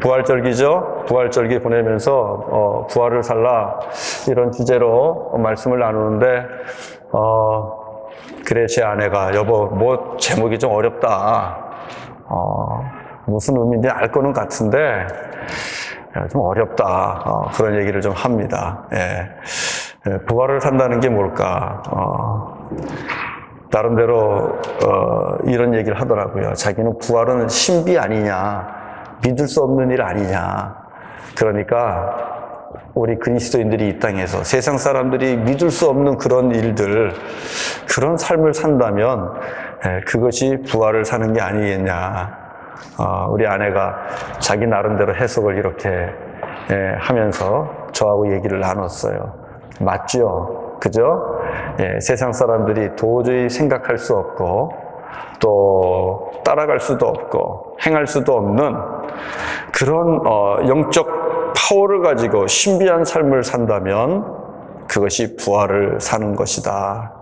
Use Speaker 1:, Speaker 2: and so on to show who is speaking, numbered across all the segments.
Speaker 1: 부활절기죠. 부활절기 보내면서 부활을 살라 이런 주제로 말씀을 나누는데 그래 제 아내가 여보 뭐 제목이 좀 어렵다. 무슨 의미인지 알 거는 같은데 좀 어렵다. 그런 얘기를 좀 합니다. 부활을 산다는 게 뭘까? 나름대로 이런 얘기를 하더라고요. 자기는 부활은 신비 아니냐, 믿을 수 없는 일 아니냐. 그러니까 우리 그리스도인들이 이 땅에서 세상 사람들이 믿을 수 없는 그런 일들, 그런 삶을 산다면 그것이 부활을 사는 게 아니겠냐. 우리 아내가 자기 나름대로 해석을 이렇게 하면서 저하고 얘기를 나눴어요. 맞죠? 그죠? 세상 사람들이 도저히 생각할 수 없고 또 따라갈 수도 없고 행할 수도 없는 그런 영적 파워를 가지고 신비한 삶을 산다면 그것이 부활을 사는 것이다.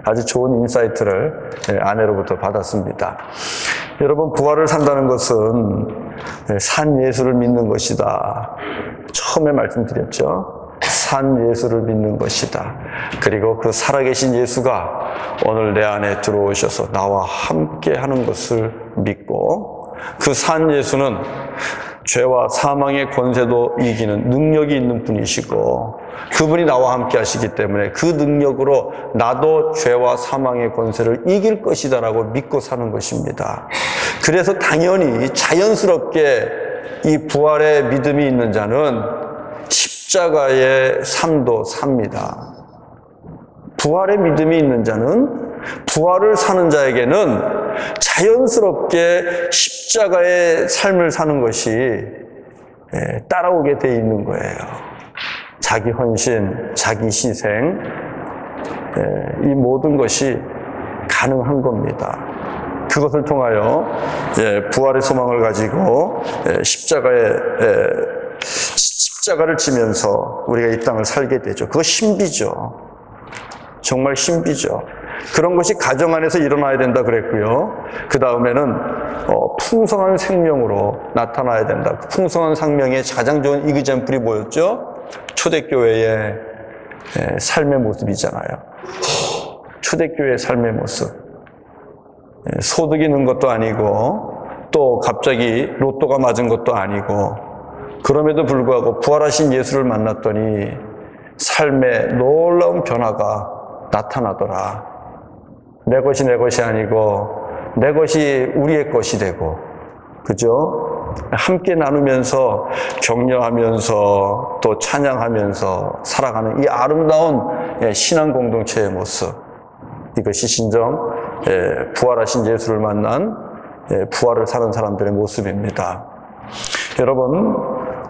Speaker 1: 아주 좋은 인사이트를 아내로부터 받았습니다. 여러분, 부활을 산다는 것은 산 예수를 믿는 것이다. 처음에 말씀드렸죠. 산 예수를 믿는 것이다. 그리고 그 살아계신 예수가 오늘 내 안에 들어오셔서 나와 함께 하는 것을 믿고 그 산 예수는 죄와 사망의 권세도 이기는 능력이 있는 분이시고 그분이 나와 함께 하시기 때문에 그 능력으로 나도 죄와 사망의 권세를 이길 것이다라고 믿고 사는 것입니다. 그래서 당연히 자연스럽게 이 부활의 믿음이 있는 자는 십자가의 삶도 삽니다. 부활의 믿음이 있는 자는 부활을 사는 자에게는 자연스럽게 십자가의 삶을 사는 것이 따라오게 돼 있는 거예요. 자기 헌신, 자기 희생, 이 모든 것이 가능한 겁니다. 그것을 통하여 부활의 소망을 가지고 십자가를 지면서 우리가 이 땅을 살게 되죠. 그거 신비죠. 정말 신비죠. 그런 것이 가정 안에서 일어나야 된다 그랬고요. 그 다음에는 풍성한 생명으로 나타나야 된다. 풍성한 생명의 가장 좋은 이그젬플이 뭐였죠? 초대교회의 삶의 모습이잖아요. 초대교회의 삶의 모습. 소득이 는 것도 아니고 또 갑자기 로또가 맞은 것도 아니고 그럼에도 불구하고 부활하신 예수를 만났더니 삶의 놀라운 변화가 나타나더라. 내 것이 내 것이 아니고 내 것이 우리의 것이 되고, 그죠? 함께 나누면서 격려하면서 또 찬양하면서 살아가는 이 아름다운 신앙 공동체의 모습, 이것이 진정 부활하신 예수를 만난 부활을 사는 사람들의 모습입니다. 여러분,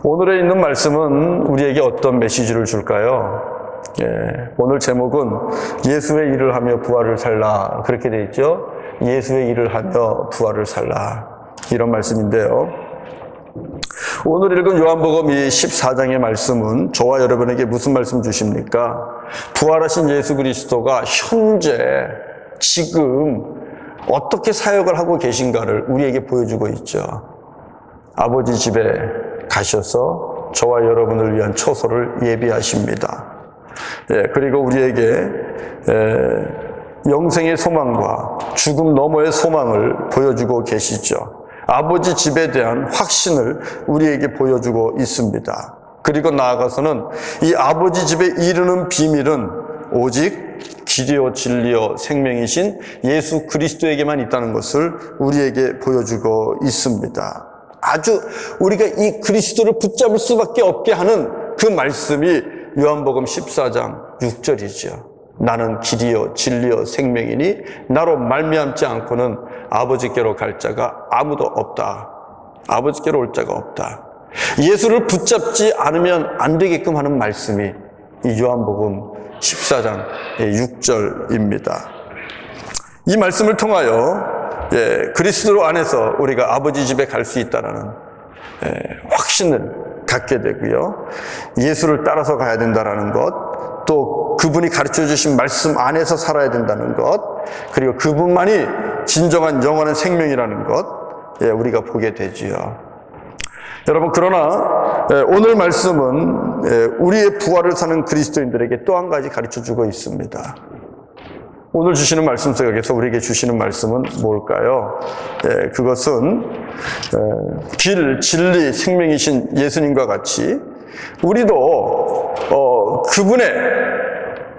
Speaker 1: 오늘에 있는 말씀은 우리에게 어떤 메시지를 줄까요? 오늘 제목은 예수의 일을 하며 부활을 살라, 그렇게 되어 있죠. 예수의 일을 하며 부활을 살라, 이런 말씀인데요. 오늘 읽은 요한복음 이 14장의 말씀은 저와 여러분에게 무슨 말씀 주십니까? 부활하신 예수 그리스도가 현재 지금 어떻게 사역을 하고 계신가를 우리에게 보여주고 있죠. 아버지 집에 가셔서 저와 여러분을 위한 초소를 예비하십니다. 그리고 우리에게 영생의 소망과 죽음 너머의 소망을 보여주고 계시죠. 아버지 집에 대한 확신을 우리에게 보여주고 있습니다. 그리고 나아가서는 이 아버지 집에 이르는 비밀은 오직 길이요 진리요 생명이신 예수 그리스도에게만 있다는 것을 우리에게 보여주고 있습니다. 아주 우리가 이 그리스도를 붙잡을 수밖에 없게 하는 그 말씀이 요한복음 14장 6절이죠. 나는 길이요 진리요 생명이니 나로 말미암지 않고는 아버지께로 갈 자가 아무도 없다. 아버지께로 올 자가 없다. 예수를 붙잡지 않으면 안 되게끔 하는 말씀이 이 요한복음 14장 6절입니다. 이 말씀을 통하여 그리스도 안에서 우리가 아버지 집에 갈 수 있다는 확신을 갖게 되고요. 예수를 따라서 가야 된다는 것, 또 그분이 가르쳐 주신 말씀 안에서 살아야 된다는 것, 그리고 그분만이 진정한 영원한 생명이라는 것, 우리가 보게 되지요. 여러분, 그러나 오늘 말씀은 우리의 부활을 사는 그리스도인들에게 또 한 가지 가르쳐주고 있습니다. 오늘 주시는 말씀 속에서 우리에게 주시는 말씀은 뭘까요? 그것은 길, 진리, 생명이신 예수님과 같이 우리도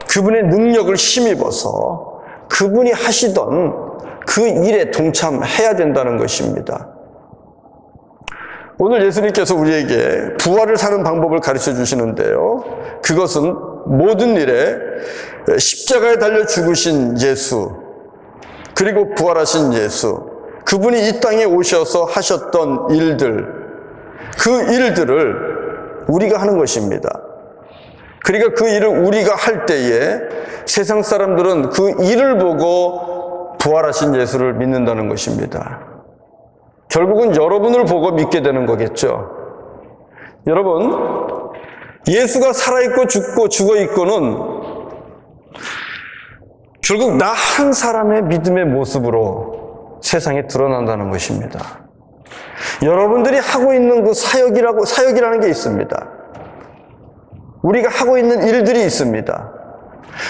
Speaker 1: 그분의 능력을 힘입어서 그분이 하시던 그 일에 동참해야 된다는 것입니다. 오늘 예수님께서 우리에게 부활을 사는 방법을 가르쳐 주시는데요. 그것은 모든 일에 십자가에 달려 죽으신 예수, 그리고 부활하신 예수, 그분이 이 땅에 오셔서 하셨던 일들, 그 일들을 우리가 하는 것입니다. 그러니까 그 일을 우리가 할 때에 세상 사람들은 그 일을 보고 부활하신 예수를 믿는다는 것입니다. 결국은 여러분을 보고 믿게 되는 거겠죠. 여러분, 예수가 살아있고 죽고 죽어있고는 결국 나 한 사람의 믿음의 모습으로 세상에 드러난다는 것입니다. 여러분들이 하고 있는 그 사역이라는 게 있습니다. 우리가 하고 있는 일들이 있습니다.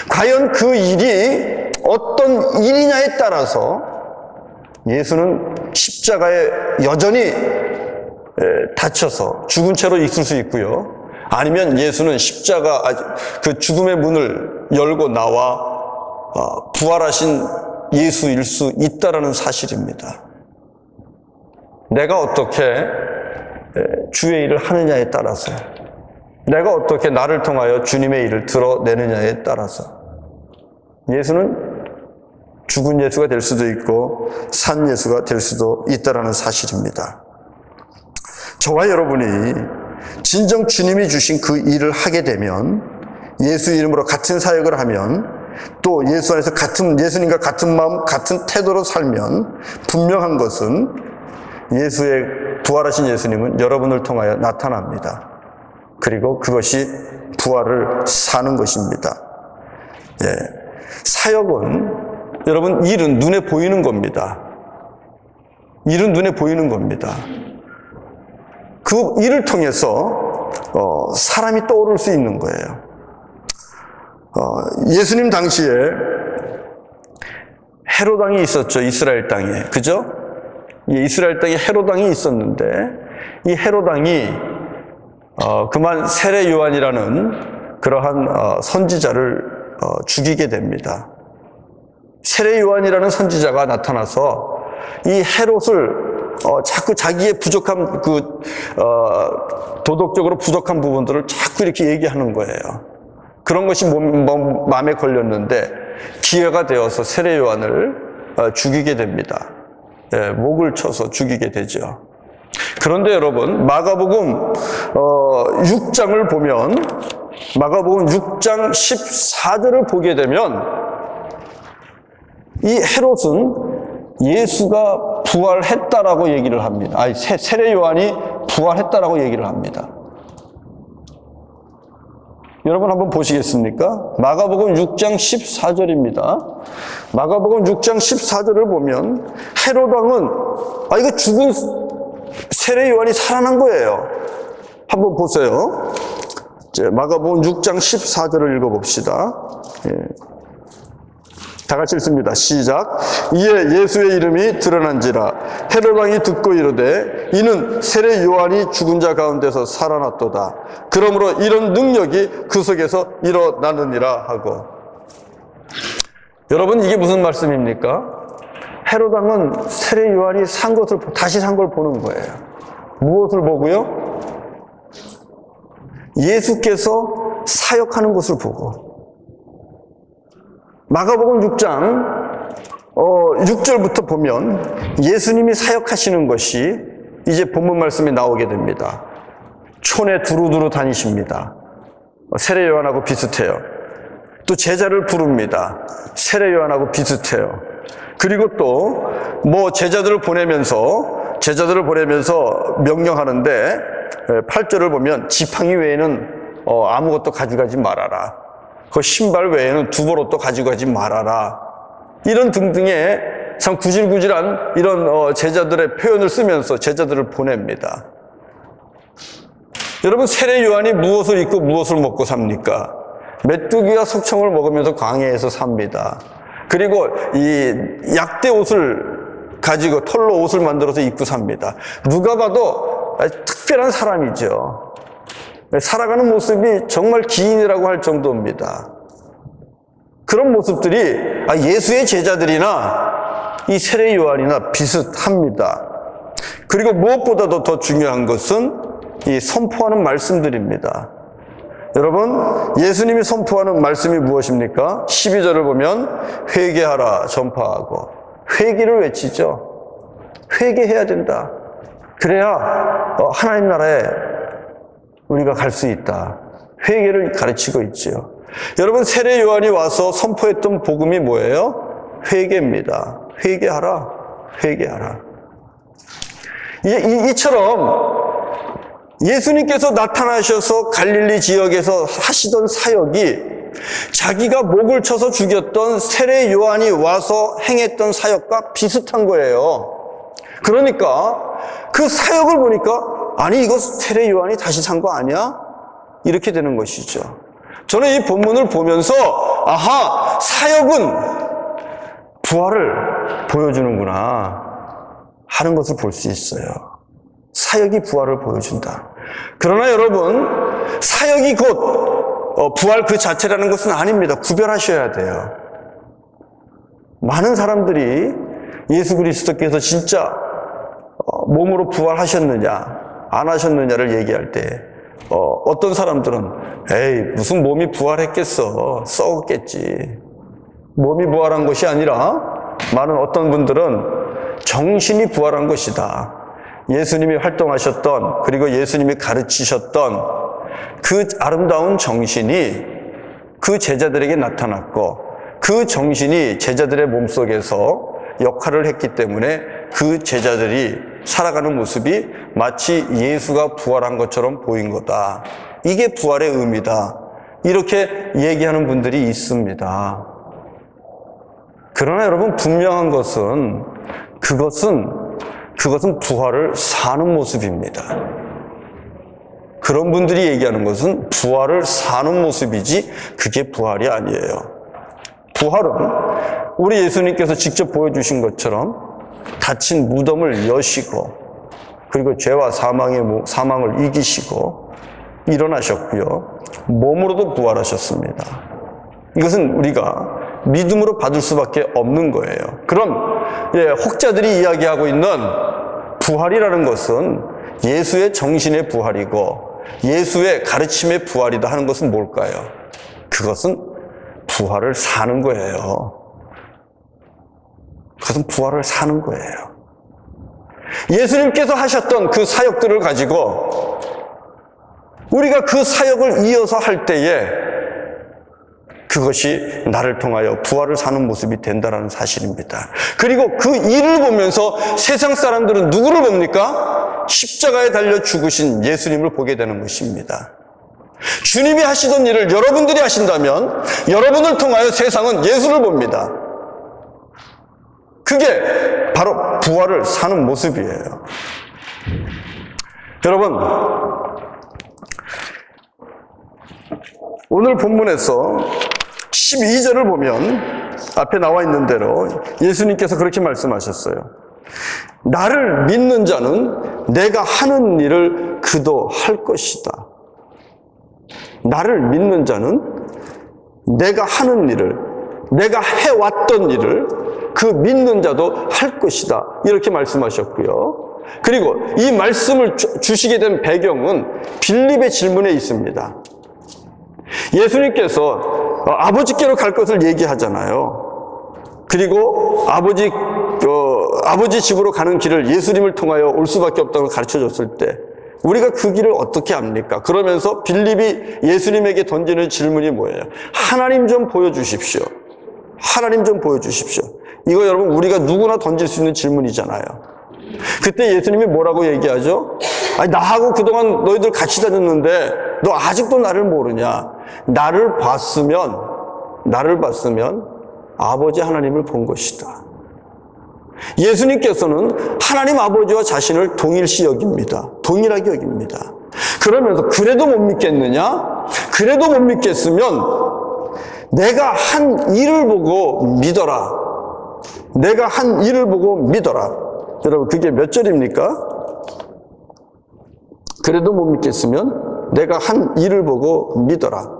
Speaker 1: 과연 그 일이 어떤 일이냐에 따라서 예수는 십자가에 여전히 다쳐서 죽은 채로 있을 수 있고요. 아니면 예수는 십자가 그 죽음의 문을 열고 나와 부활하신 예수일 수 있다라는 사실입니다. 내가 어떻게 주의 일을 하느냐에 따라서, 내가 어떻게 나를 통하여 주님의 일을 드러내느냐에 따라서 예수는 죽은 예수가 될 수도 있고 산 예수가 될 수도 있다라는 사실입니다. 저와 여러분이 진정 주님이 주신 그 일을 하게 되면, 예수 이름으로 같은 사역을 하면, 또 예수 안에서 예수님과 같은 마음, 같은 태도로 살면 분명한 것은 예수의 부활하신 예수님은 여러분을 통하여 나타납니다. 그리고 그것이 부활을 사는 것입니다. 사역은, 여러분, 일은 눈에 보이는 겁니다. 일은 눈에 보이는 겁니다. 그 일을 통해서 사람이 떠오를 수 있는 거예요. 예수님 당시에 헤롯 왕이 있었죠. 이스라엘 땅에. 그죠? 이스라엘 땅에 헤롯 왕이 있었는데, 이 헤롯 왕이 그만 세례 요한이라는 그러한 선지자를 죽이게 됩니다. 세례 요한이라는 선지자가 나타나서 이 헤롯을 자꾸 자기의 부족한 도덕적으로 부족한 부분들을 자꾸 이렇게 얘기하는 거예요. 그런 것이 마음에 걸렸는데 기회가 되어서 세례 요한을 죽이게 됩니다. 목을 쳐서 죽이게 되죠. 그런데 여러분, 마가복음 6장을 보면, 마가복음 6장 14절을 보게 되면 이 헤롯은 예수가 부활했다라고 얘기를 합니다. 세례 요한이 부활했다라고 얘기를 합니다. 여러분 한번 보시겠습니까? 마가복음 6장 14절입니다. 마가복음 6장 14절을 보면 헤롯 왕은 이거 죽은 세례 요한이 살아난 거예요. 한번 보세요. 마가복음 6장 14절을 읽어봅시다. 다 같이 읽습니다. 시작. 이에 예수의 이름이 드러난지라 헤롯 왕이 듣고 이르되 이는 세례 요한이 죽은 자 가운데서 살아났도다. 그러므로 이런 능력이 그 속에서 일어나느니라 하고. 여러분, 이게 무슨 말씀입니까? 헤롯 왕은 세례 요한이 다시 산 걸 보는 거예요. 무엇을 보고요? 예수께서 사역하는 것을 보고. 마가복음 6장 6절부터 보면 예수님이 사역하시는 것이 이제 본문 말씀이 나오게 됩니다. 촌에 두루두루 다니십니다. 세례 요한하고 비슷해요. 또 제자를 부릅니다. 세례 요한하고 비슷해요. 그리고 또 제자들을 보내면서 명령하는데 8절을 보면 지팡이 외에는 아무것도 가져가지 말아라. 그 신발 외에는 두벌옷도 가지고 가지 말아라. 이런 등등의 참 구질구질한 이런 제자들의 표현을 쓰면서 제자들을 보냅니다. 여러분, 세례 요한이 무엇을 입고 무엇을 먹고 삽니까? 메뚜기가 석청을 먹으면서 광야에서 삽니다. 그리고 이 약대 옷을 가지고 털로 옷을 만들어서 입고 삽니다. 누가 봐도 특별한 사람이죠. 살아가는 모습이 정말 기인이라고 할 정도입니다. 그런 모습들이 예수의 제자들이나 이 세례 요한이나 비슷합니다. 그리고 무엇보다도 더 중요한 것은 이 선포하는 말씀들입니다. 여러분, 예수님이 선포하는 말씀이 무엇입니까? 12절을 보면 회개하라 전파하고, 회개를 외치죠. 회개해야 된다. 그래야 하나님 나라에 우리가 갈 수 있다. 회개를 가르치고 있지요. 여러분, 세례 요한이 와서 선포했던 복음이 뭐예요? 회개입니다. 회개하라. 회개하라. 이처럼 예수님께서 나타나셔서 갈릴리 지역에서 하시던 사역이 자기가 목을 쳐서 죽였던 세례 요한이 와서 행했던 사역과 비슷한 거예요. 그러니까 그 사역을 보니까 아니, 이거 세례 요한이 다시 산 거 아니야? 이렇게 되는 것이죠. 저는 이 본문을 보면서 아하, 사역은 부활을 보여주는구나 하는 것을 볼 수 있어요. 사역이 부활을 보여준다. 그러나 여러분, 사역이 곧 부활 그 자체라는 것은 아닙니다. 구별하셔야 돼요. 많은 사람들이 예수 그리스도께서 진짜 몸으로 부활하셨느냐 안 하셨느냐를 얘기할 때 어떤 사람들은 에이, 무슨 몸이 부활했겠어, 썩었겠지. 몸이 부활한 것이 아니라 많은 어떤 분들은 정신이 부활한 것이다. 예수님이 활동하셨던, 그리고 예수님이 가르치셨던 그 아름다운 정신이 그 제자들에게 나타났고, 그 정신이 제자들의 몸속에서 역할을 했기 때문에 그 제자들이 살아가는 모습이 마치 예수가 부활한 것처럼 보인 거다. 이게 부활의 의미다. 이렇게 얘기하는 분들이 있습니다. 그러나 여러분, 분명한 것은 그것은 부활을 사는 모습입니다. 그런 분들이 얘기하는 것은 부활을 사는 모습이지 그게 부활이 아니에요. 부활은 우리 예수님께서 직접 보여주신 것처럼 닫힌 무덤을 여시고, 그리고 죄와 사망을 이기시고 일어나셨고요. 몸으로도 부활하셨습니다. 이것은 우리가 믿음으로 받을 수밖에 없는 거예요. 그럼 혹자들이 이야기하고 있는 부활이라는 것은 예수의 정신의 부활이고 예수의 가르침의 부활이다 하는 것은 뭘까요? 그것은 부활을 사는 거예요. 그것은 부활을 사는 거예요. 예수님께서 하셨던 그 사역들을 가지고 우리가 그 사역을 이어서 할 때에 그것이 나를 통하여 부활을 사는 모습이 된다는 사실입니다. 그리고 그 일을 보면서 세상 사람들은 누구를 봅니까? 십자가에 달려 죽으신 예수님을 보게 되는 것입니다. 주님이 하시던 일을 여러분들이 하신다면 여러분을 통하여 세상은 예수를 봅니다. 그게 바로 부활을 사는 모습이에요. 여러분, 오늘 본문에서 12절을 보면 앞에 나와 있는 대로 예수님께서 그렇게 말씀하셨어요. 나를 믿는 자는 내가 하는 일을 그도 할 것이다. 나를 믿는 자는 내가 하는 일을, 내가 해왔던 일을 그 믿는 자도 할 것이다. 이렇게 말씀하셨고요. 그리고 이 말씀을 주시게 된 배경은 빌립의 질문에 있습니다. 예수님께서 아버지께로 갈 것을 얘기하잖아요. 그리고 아버지 집으로 가는 길을 예수님을 통하여 올 수밖에 없다고 가르쳐줬을 때 우리가 그 길을 어떻게 압니까? 그러면서 빌립이 예수님에게 던지는 질문이 뭐예요? 하나님 좀 보여주십시오. 하나님 좀 보여주십시오. 이거 여러분 우리가 누구나 던질 수 있는 질문이잖아요. 그때 예수님이 뭐라고 얘기하죠? 아니, 나하고 그동안 너희들 같이 다녔는데 너 아직도 나를 모르냐? 나를 봤으면 아버지 하나님을 본 것이다. 예수님께서는 하나님 아버지와 자신을 동일시 여깁니다. 동일하게 여깁니다. 그러면서 그래도 못 믿겠느냐? 그래도 못 믿겠으면 내가 한 일을 보고 믿어라. 내가 한 일을 보고 믿어라. 여러분, 그게 몇 절입니까? 그래도 못 믿겠으면 내가 한 일을 보고 믿어라.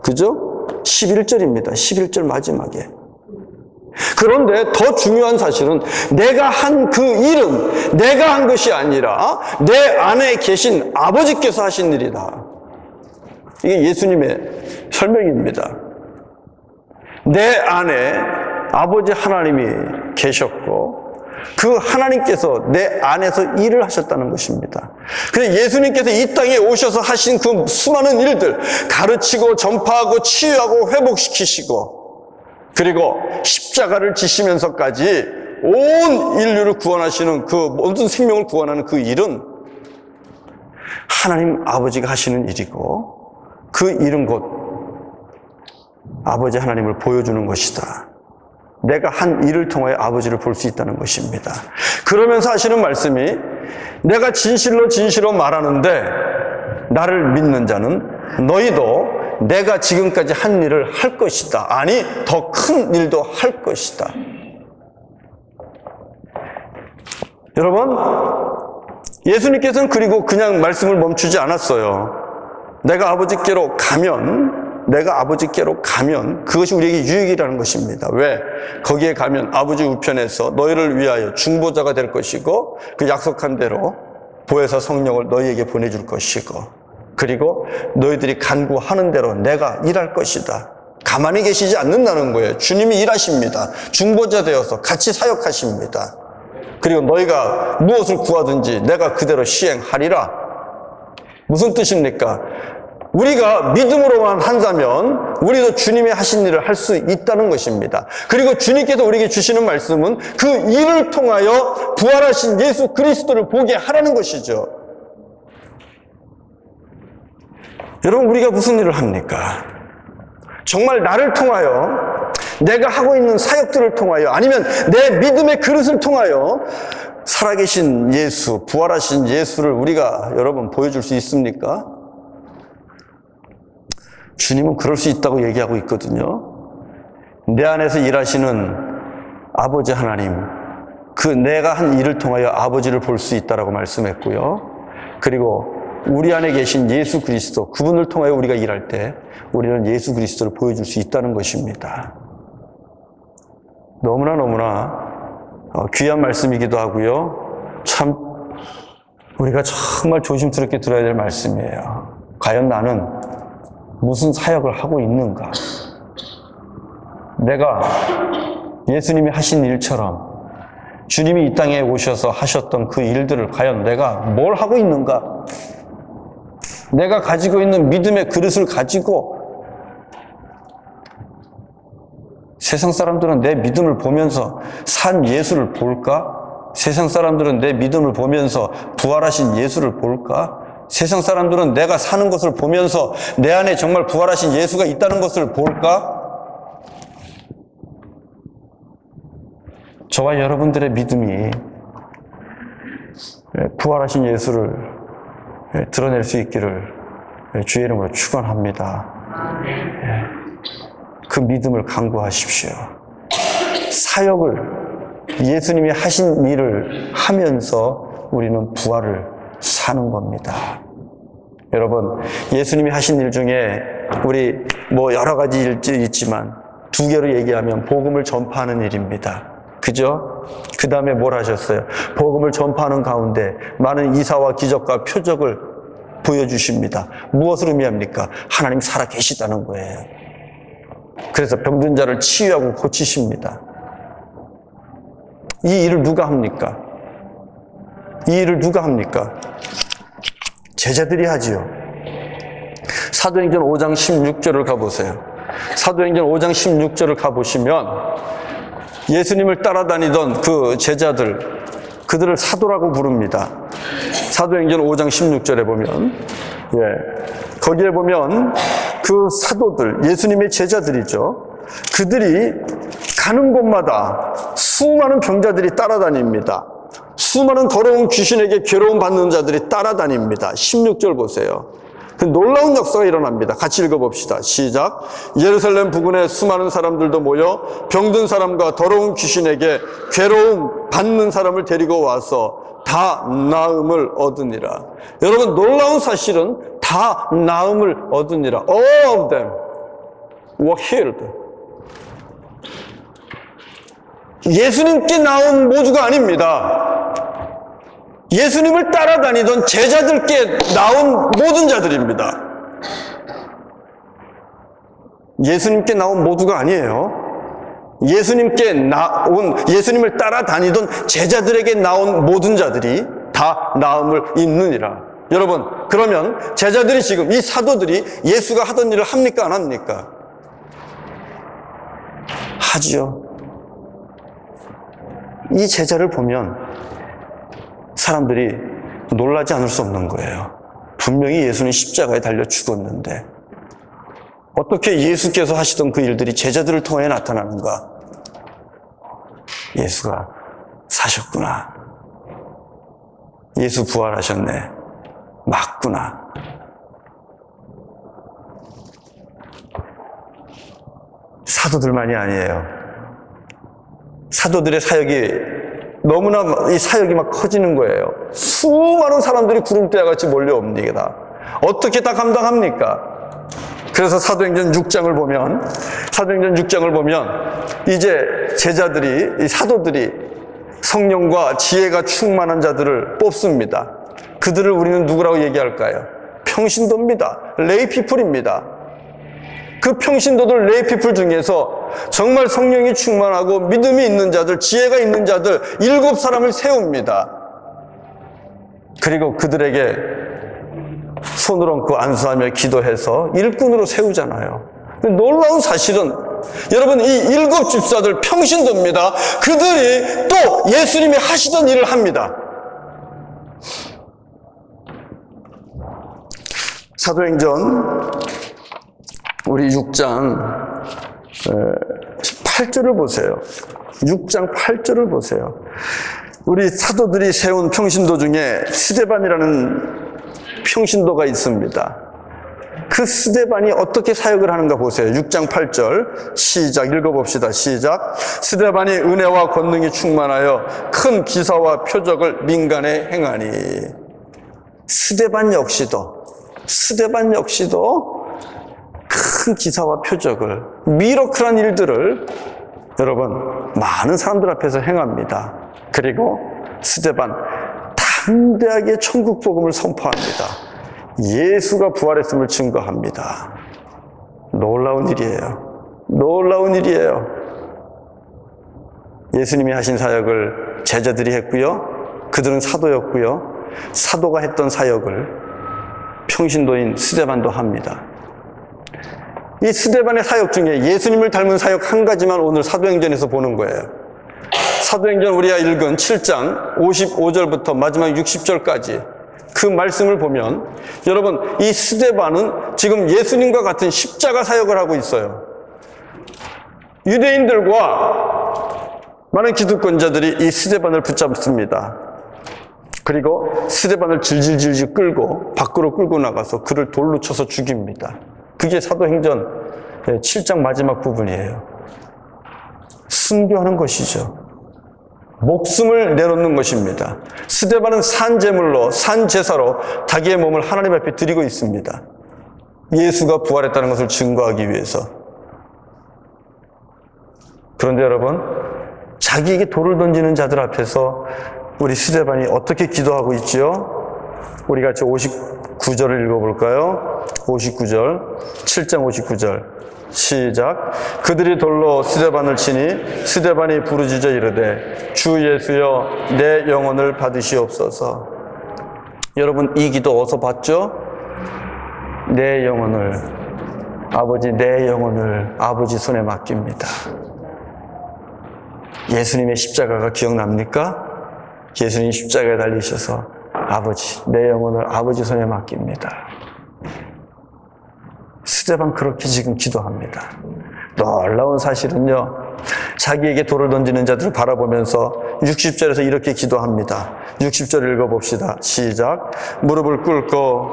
Speaker 1: 그죠? 11절입니다. 11절 마지막에. 그런데 더 중요한 사실은 내가 한 그 일은 내가 한 것이 아니라 내 안에 계신 아버지께서 하신 일이다. 이게 예수님의 설명입니다. 내 안에 아버지 하나님이 계셨고 그 하나님께서 내 안에서 일을 하셨다는 것입니다. 그래서 예수님께서 이 땅에 오셔서 하신 그 수많은 일들, 가르치고 전파하고 치유하고 회복시키시고 그리고 십자가를 지시면서까지 온 인류를 구원하시는 그 모든 생명을 구원하는 그 일은 하나님 아버지가 하시는 일이고 그 일은 곧 아버지 하나님을 보여주는 것이다. 내가 한 일을 통하여 아버지를 볼 수 있다는 것입니다. 그러면서 하시는 말씀이 내가 진실로 말하는데 나를 믿는 자는 너희도 내가 지금까지 한 일을 할 것이다. 아니, 더 큰 일도 할 것이다. 여러분, 예수님께서는 그리고 그냥 말씀을 멈추지 않았어요. 내가 아버지께로 가면 그것이 우리에게 유익이라는 것입니다. 왜? 거기에 가면 아버지 우편에서 너희를 위하여 중보자가 될 것이고 그 약속한 대로 보혜사 성령을 너희에게 보내줄 것이고 그리고 너희들이 간구하는 대로 내가 일할 것이다. 가만히 계시지 않는다는 거예요. 주님이 일하십니다. 중보자 되어서 같이 사역하십니다. 그리고 너희가 무엇을 구하든지 내가 그대로 시행하리라. 무슨 뜻입니까? 우리가 믿음으로만 한다면 우리도 주님이 하신 일을 할 수 있다는 것입니다. 그리고 주님께서 우리에게 주시는 말씀은 그 일을 통하여 부활하신 예수 그리스도를 보게 하라는 것이죠. 여러분, 우리가 무슨 일을 합니까? 정말 나를 통하여 내가 하고 있는 사역들을 통하여 아니면 내 믿음의 그릇을 통하여 살아계신 예수, 부활하신 예수를 우리가 여러분 보여줄 수 있습니까? 주님은 그럴 수 있다고 얘기하고 있거든요. 내 안에서 일하시는 아버지 하나님, 그 내가 한 일을 통하여 아버지를 볼 수 있다라고 말씀했고요. 그리고 우리 안에 계신 예수 그리스도, 그분을 통하여 우리가 일할 때 우리는 예수 그리스도를 보여줄 수 있다는 것입니다. 너무나 귀한 말씀이기도 하고요. 참 우리가 정말 조심스럽게 들어야 될 말씀이에요. 과연 나는 무슨 사역을 하고 있는가? 내가 예수님이 하신 일처럼 주님이 이 땅에 오셔서 하셨던 그 일들을 과연 내가 뭘 하고 있는가? 내가 가지고 있는 믿음의 그릇을 가지고 세상 사람들은 내 믿음을 보면서 산 예수를 볼까? 세상 사람들은 내 믿음을 보면서 부활하신 예수를 볼까? 세상 사람들은 내가 사는 것을 보면서 내 안에 정말 부활하신 예수가 있다는 것을 볼까? 저와 여러분들의 믿음이 부활하신 예수를 드러낼 수 있기를 주의 이름으로 축원합니다. 그 믿음을 강구하십시오. 사역을 예수님이 하신 일을 하면서 우리는 부활을 사는 겁니다. 여러분, 예수님이 하신 일 중에 우리 여러 가지 일들이 있지만 두 개로 얘기하면 복음을 전파하는 일입니다. 그죠? 그 다음에 뭘 하셨어요? 복음을 전파하는 가운데 많은 이사와 기적과 표적을 보여주십니다. 무엇을 의미합니까? 하나님 살아 계시다는 거예요. 그래서 병든 자를 치유하고 고치십니다. 이 일을 누가 합니까? 이 일을 누가 합니까? 제자들이 하지요. 사도행전 5장 16절을 가보세요. 사도행전 5장 16절을 가보시면 예수님을 따라다니던 그 제자들, 그들을 사도라고 부릅니다. 사도행전 5장 16절에 보면, 거기에 보면 그 사도들, 예수님의 제자들이죠. 그들이 가는 곳마다 수많은 병자들이 따라다닙니다. 수많은 더러운 귀신에게 괴로움 받는 자들이 따라다닙니다. 16절 보세요. 그 놀라운 역사가 일어납니다. 같이 읽어봅시다. 시작. 예루살렘 부근에 수많은 사람들도 모여 병든 사람과 더러운 귀신에게 괴로움 받는 사람을 데리고 와서 다 나음을 얻으니라. 여러분, 놀라운 사실은 다 나음을 얻으니라. All of them were healed. 예수님께 나온 모두가 아닙니다. 예수님을 따라다니던 제자들께 나온 모든 자들입니다. 예수님께 나온 모두가 아니에요. 예수님을 따라다니던 제자들에게 나온 모든 자들이 다 나음을 입느니라. 여러분, 그러면 제자들이 지금, 이 사도들이 예수가 하던 일을 합니까, 안 합니까? 하지요. 이 제자를 보면 사람들이 놀라지 않을 수 없는 거예요. 분명히 예수는 십자가에 달려 죽었는데 어떻게 예수께서 하시던 그 일들이 제자들을 통해 나타나는가? 예수가 사셨구나. 예수 부활하셨네. 맞구나. 사도들만이 아니에요. 사도들의 사역이 너무나 이 사역이 막 커지는 거예요. 수많은 사람들이 구름대와 같이 몰려옵니다. 어떻게 다 감당합니까? 그래서 사도행전 6장을 보면 이제 제자들이, 이 사도들이 성령과 지혜가 충만한 자들을 뽑습니다. 그들을 우리는 누구라고 얘기할까요? 평신도입니다. 레이피플입니다. 그 평신도들 레이피플 중에서 정말 성령이 충만하고 믿음이 있는 자들, 지혜가 있는 자들 7사람을 세웁니다. 그리고 그들에게 손을 얹고 안수하며 기도해서 일꾼으로 세우잖아요. 놀라운 사실은 여러분, 이 7 집사들 평신도입니다. 그들이 또 예수님이 하시던 일을 합니다. 사도행전 우리 6장 8절을 보세요. 6장 8절을 보세요. 우리 사도들이 세운 평신도 중에 스데반이라는 평신도가 있습니다. 그 스데반이 어떻게 사역을 하는가 보세요. 6장 8절 시작 읽어봅시다. 시작. 스데반이 은혜와 권능이 충만하여 큰 기사와 표적을 민간에 행하니. 스데반 역시도 큰 기사와 표적을, 미러클한 일들을 여러분 많은 사람들 앞에서 행합니다. 그리고 스데반 담대하게 천국 복음을 선포합니다. 예수가 부활했음을 증거합니다. 놀라운 일이에요. 예수님이 하신 사역을 제자들이 했고요. 그들은 사도였고요. 사도가 했던 사역을 평신도인 스데반도 합니다. 이 스데반의 사역 중에 예수님을 닮은 사역 한 가지만 오늘 사도행전에서 보는 거예요. 사도행전 우리가 읽은 7장 55절부터 마지막 60절까지 그 말씀을 보면 여러분, 이 스데반은 지금 예수님과 같은 십자가 사역을 하고 있어요. 유대인들과 많은 기득권자들이 이 스데반을 붙잡습니다. 그리고 스데반을 질질질질 끌고 밖으로 끌고 나가서 그를 돌로 쳐서 죽입니다. 그게 사도행전 7장 마지막 부분이에요. 순교하는 것이죠. 목숨을 내놓는 것입니다. 스데반은 산제물로, 산제사로 자기의 몸을 하나님 앞에 드리고 있습니다. 예수가 부활했다는 것을 증거하기 위해서. 그런데 여러분, 자기에게 돌을 던지는 자들 앞에서 우리 스데반이 어떻게 기도하고 있지요? 우리 같이 59절을 읽어볼까요? 59절, 7장 59절 시작. 그들이 돌로 스데반을 치니 스데반이 부르짖어 이르되 주 예수여 내 영혼을 받으시옵소서. 여러분, 이 기도 어디서 봤죠? 내 영혼을 아버지 손에 맡깁니다. 예수님의 십자가가 기억납니까? 예수님 십자가에 달리셔서 아버지, 내 영혼을 아버지 손에 맡깁니다. 스데반 그렇게 지금 기도합니다. 놀라운 사실은요, 자기에게 돌을 던지는 자들을 바라보면서 60절에서 이렇게 기도합니다. 60절 읽어봅시다. 시작. 무릎을 꿇고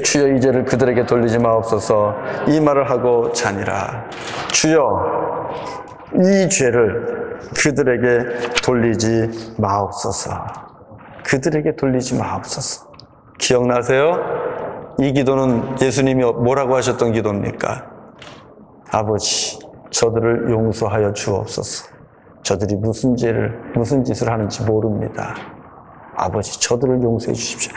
Speaker 1: 주여 이 죄를 그들에게 돌리지 마옵소서. 이 말을 하고 자니라. 주여 이 죄를 그들에게 돌리지 마옵소서. 그들에게 돌리지 마옵소서. 기억나세요? 이 기도는 예수님이 뭐라고 하셨던 기도입니까? 아버지, 저들을 용서하여 주옵소서. 저들이 무슨 짓을 하는지 모릅니다. 아버지, 저들을 용서해 주십시오.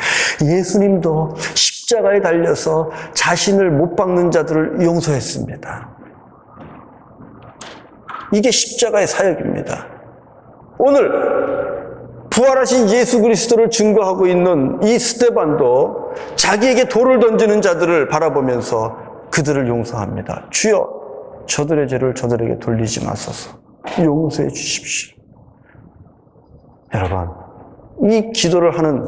Speaker 1: 예수님도 십자가에 달려서 자신을 못 박는 자들을 용서했습니다. 이게 십자가의 사역입니다. 오늘 부활하신 예수 그리스도를 증거하고 있는 이 스데반도 자기에게 돌을 던지는 자들을 바라보면서 그들을 용서합니다. 주여, 저들의 죄를 저들에게 돌리지 마소서. 용서해 주십시오. 여러분, 이 기도를 하는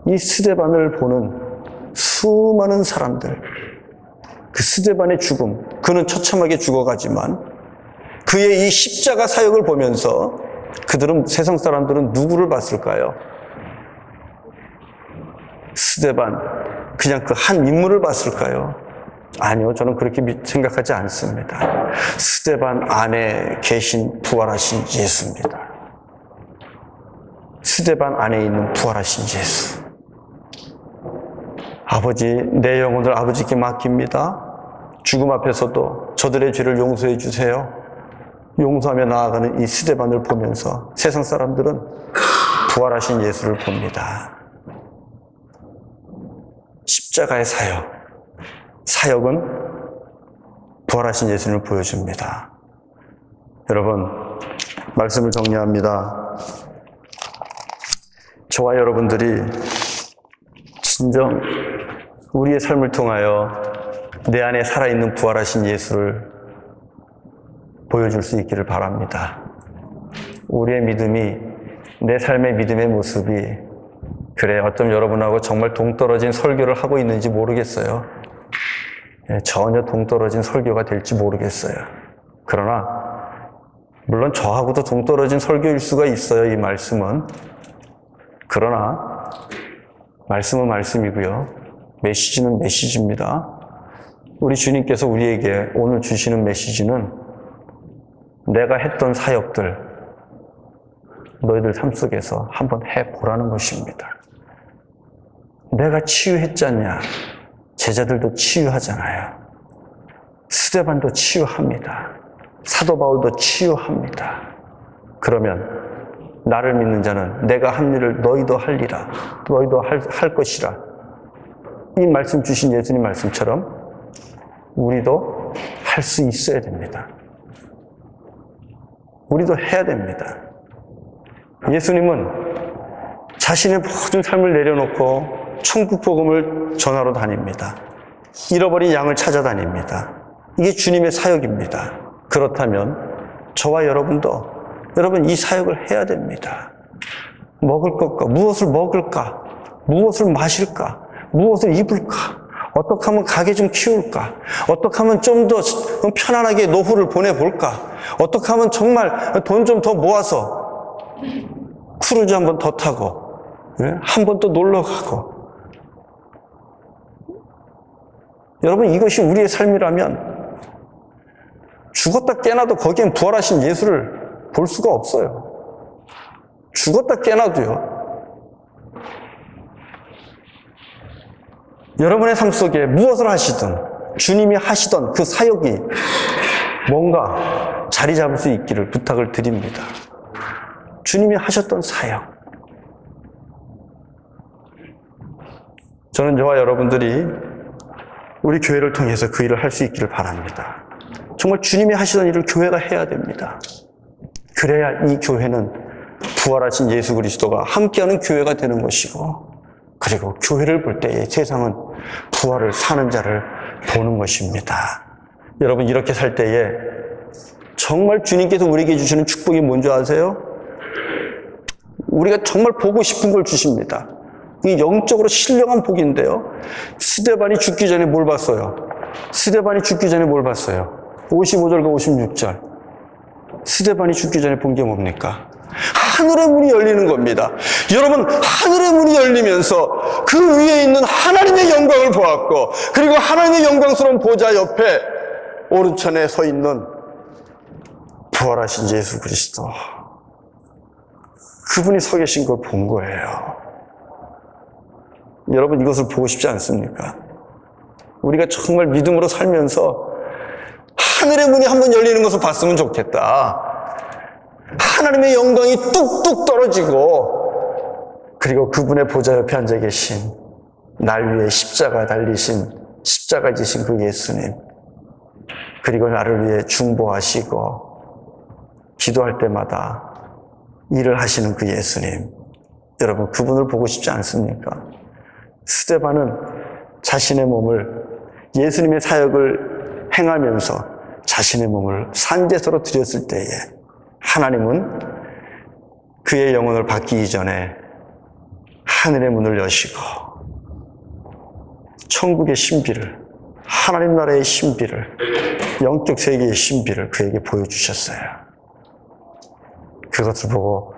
Speaker 1: 이 스데반을 보는 수많은 사람들, 그 스데반의 죽음, 그는 처참하게 죽어가지만 그의 이 십자가 사역을 보면서 그들은, 세상 사람들은 누구를 봤을까요? 스데반, 그냥 그 한 인물을 봤을까요? 아니요, 저는 그렇게 생각하지 않습니다. 스데반 안에 계신 부활하신 예수입니다. 스데반 안에 있는 부활하신 예수. 아버지, 내 영혼을 아버지께 맡깁니다. 죽음 앞에서도 저들의 죄를 용서해 주세요. 용서하며 나아가는 이 스데반을 보면서 세상 사람들은 부활하신 예수를 봅니다. 십자가의 사역은 부활하신 예수님을 보여줍니다. 여러분, 말씀을 정리합니다. 저와 여러분들이 진정 우리의 삶을 통하여 내 안에 살아있는 부활하신 예수를 보여줄 수 있기를 바랍니다. 우리의 믿음이, 내 삶의 믿음의 모습이, 그래, 어쩜 여러분하고 정말 동떨어진 설교를 하고 있는지 모르겠어요. 전혀 동떨어진 설교가 될지 모르겠어요. 그러나 물론 저하고도 동떨어진 설교일 수가 있어요, 이 말씀은. 그러나 말씀은 말씀이고요, 메시지는 메시지입니다. 우리 주님께서 우리에게 오늘 주시는 메시지는 내가 했던 사역들 너희들 삶 속에서 한번 해보라는 것입니다. 내가 치유했잖냐? 제자들도 치유하잖아요. 스데반도 치유합니다. 사도 바울도 치유합니다. 그러면 나를 믿는 자는 내가 한 일을 너희도 하리라. 너희도 할 것이라. 이 말씀 주신 예수님 말씀처럼 우리도 할 수 있어야 됩니다. 우리도 해야 됩니다. 예수님은 자신의 모든 삶을 내려놓고 천국 복음을 전하러 다닙니다. 잃어버린 양을 찾아다닙니다. 이게 주님의 사역입니다. 그렇다면 저와 여러분도 여러분 이 사역을 해야 됩니다. 먹을 것과 무엇을 먹을까? 무엇을 마실까? 무엇을 입을까? 어떻게 하면 가게 좀 키울까? 어떻게 하면 좀 더 편안하게 노후를 보내볼까? 어떻게 하면 정말 돈 좀 더 모아서 크루즈 한 번 더 타고 한 번 또 놀러 가고. 여러분, 이것이 우리의 삶이라면 죽었다 깨나도 거기엔 부활하신 예수를 볼 수가 없어요. 죽었다 깨나도요. 여러분의 삶 속에 무엇을 하시든 주님이 하시던 그 사역이 뭔가 자리 잡을 수 있기를 부탁을 드립니다. 주님이 하셨던 사역. 저는 저와 여러분들이 우리 교회를 통해서 그 일을 할 수 있기를 바랍니다. 정말 주님이 하시던 일을 교회가 해야 됩니다. 그래야 이 교회는 부활하신 예수 그리스도가 함께하는 교회가 되는 것이고, 그리고 교회를 볼 때에 세상은 부활을 사는 자를 보는 것입니다. 여러분, 이렇게 살 때에 정말 주님께서 우리에게 주시는 축복이 뭔지 아세요? 우리가 정말 보고 싶은 걸 주십니다. 이게 영적으로 신령한 복인데요. 스데반이 죽기 전에 뭘 봤어요? 스데반이 죽기 전에 뭘 봤어요? 55절과 56절. 스데반이 죽기 전에 본 게 뭡니까? 하늘의 문이 열리는 겁니다. 여러분, 하늘의 문이 열리면서 그 위에 있는 하나님의 영광을 보았고, 그리고 하나님의 영광스러운 보좌 옆에 오른편에 서 있는 부활하신 예수 그리스도. 그분이 서 계신 걸 본 거예요. 여러분, 이것을 보고 싶지 않습니까? 우리가 정말 믿음으로 살면서 하늘의 문이 한번 열리는 것을 봤으면 좋겠다. 하나님의 영광이 뚝뚝 떨어지고, 그리고 그분의 보좌 옆에 앉아 계신, 날 위해 십자가 달리신, 십자가 지신 그 예수님, 그리고 나를 위해 중보하시고 기도할 때마다 일을 하시는 그 예수님, 여러분, 그분을 보고 싶지 않습니까? 스데반은 자신의 몸을, 예수님의 사역을 행하면서 자신의 몸을 산제소로 드렸을 때에 하나님은 그의 영혼을 받기 전에 하늘의 문을 여시고 천국의 신비를, 하나님 나라의 신비를, 영적 세계의 신비를 그에게 보여주셨어요. 그것을 보고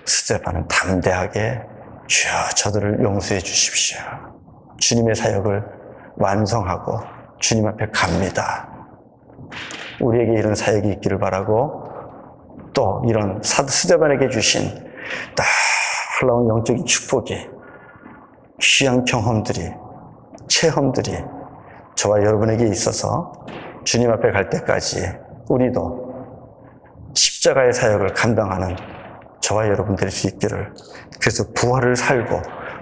Speaker 1: 스데반은 담대하게 주여 저들을 용서해 주십시오. 주님의 사역을 완성하고 주님 앞에 갑니다. 우리에게 이런 사역이 있기를 바라고, 또 이런 스데반에게 주신 놀라운 영적인 축복이, 귀한 경험들이, 체험들이 저와 여러분에게 있어서 주님 앞에 갈 때까지 우리도 십자가의 사역을 감당하는 저와 여러분 될 수 있기를, 그래서 부활을 살고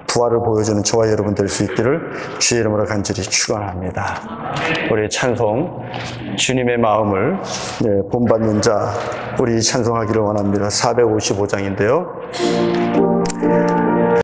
Speaker 1: 부활을 보여주는 저와 여러분 될 수 있기를 주의 이름으로 간절히 축원합니다. 우리 찬송, 주님의 마음을 본받는 자, 우리 찬송하기를 원합니다. 455장인데요.